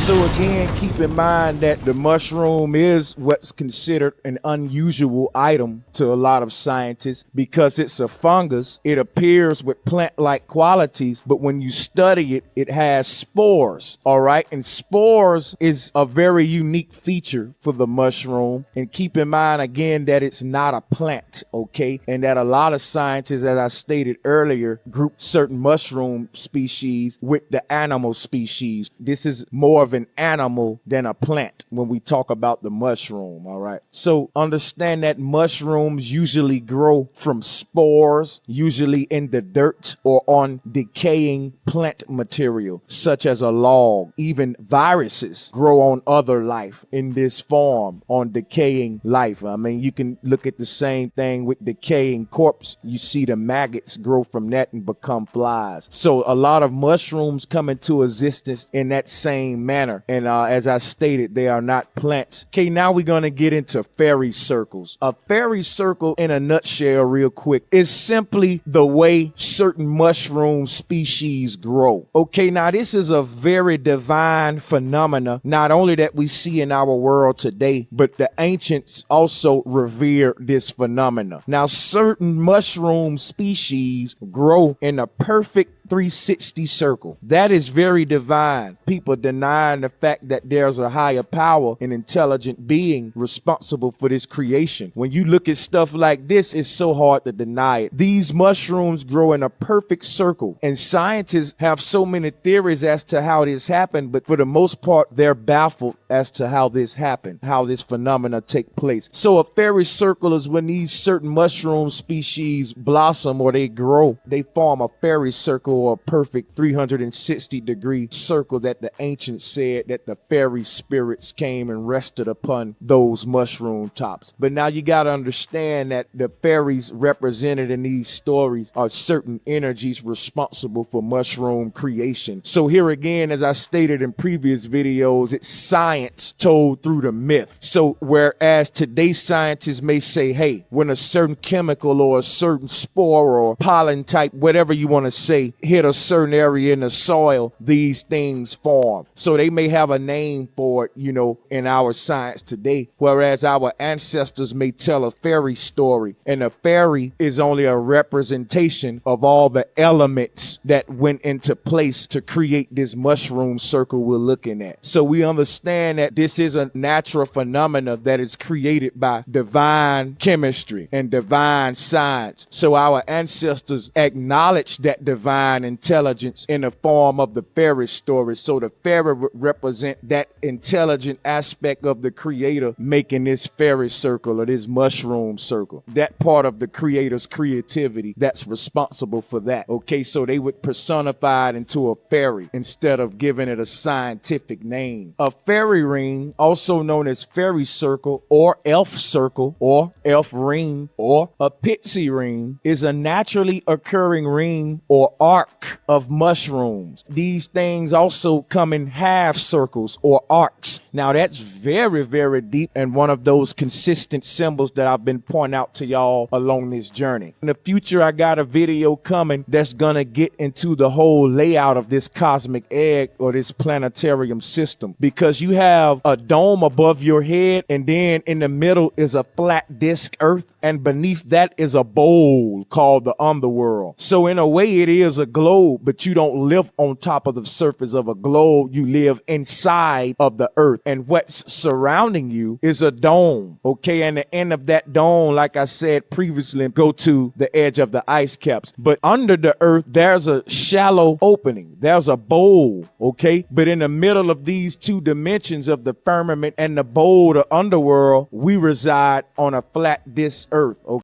So again, keep in mind that the mushroom is what's considered an unusual item to a lot of scientists because it's a fungus. It appears with plant-like qualities, but when you study it, it has spores, all right? And spores is a very unique feature for the mushroom. And keep in mind, again, that it's not a plant, okay? And that a lot of scientists, as I stated earlier, group certain mushroom species with the animal species. This is more of an animal than a plant when we talk about the mushroom, all right? So understand that mushrooms usually grow from spores, usually in the dirt or on decaying plant material, such as a log. Even viruses grow on other life in this form, on decaying life. I mean, you can look at the same thing with decaying corpse. You see the maggots grow from that and become flies. So a lot of mushrooms come into existence in that same manner. And as I stated, they are not plants. Okay, now we're going to get into fairy circles. A fairy circle, in a nutshell, real quick, is simply the way certain mushroom species grow. Okay, now this is a very divine phenomena, not only that we see in our world today, but the ancients also revere this phenomena. Now, certain mushroom species grow in a perfect 360 circle. That is very divine. People denying the fact that there's a higher power, an intelligent being responsible for this creation. When you look at stuff like this, it's so hard to deny it. These mushrooms grow in a perfect circle, and scientists have so many theories as to how this happened, but for the most part, they're baffled as to how this happened, how this phenomena take place. So a fairy circle is when these certain mushroom species blossom or they grow, they form a fairy circle, or a perfect 360-degree circle that the ancients said that the fairy spirits came and rested upon those mushroom tops. But now you got to understand that the fairies represented in these stories are certain energies responsible for mushroom creation. So here again, as I stated in previous videos, it's science told through the myth. So whereas today's scientists may say, hey, when a certain chemical or a certain spore or pollen type, whatever you want to say, hit a certain area in the soil, these things form. So they may have a name for it, you know, in our science today, whereas our ancestors may tell a fairy story, and a fairy is only a representation of all the elements that went into place to create this mushroom circle we're looking at. So we understand that this is a natural phenomena that is created by divine chemistry and divine science. So our ancestors acknowledge that divine intelligence in the form of the fairy story. So the fairy represent that intelligent aspect of the creator making this fairy circle or this mushroom circle. That part of the creator's creativity that's responsible for that. Okay, so they would personify it into a fairy instead of giving it a scientific name. A fairy ring, also known as fairy circle or elf ring or a pixie ring, is a naturally occurring ring or arc of mushrooms. These things also come in half circles or arcs. Now that's very, very deep and one of those consistent symbols that I've been pointing out to y'all along this journey. In the future, I got a video coming that's gonna get into the whole layout of this cosmic egg or this planetarium system, because you have a dome above your head and then in the middle is a flat disc earth, and beneath that is a bowl called the underworld. So in a way it is a globe, but you don't live on top of the surface of a globe. You live inside of the earth, and what's surrounding you is a dome. Okay, and the end of that dome, like I said previously, go to the edge of the ice caps. But under the earth, there's a shallow opening. There's a bowl, okay? But in the middle of these two dimensions of the firmament and the bowl, the underworld, we reside on a flat disc earth, okay?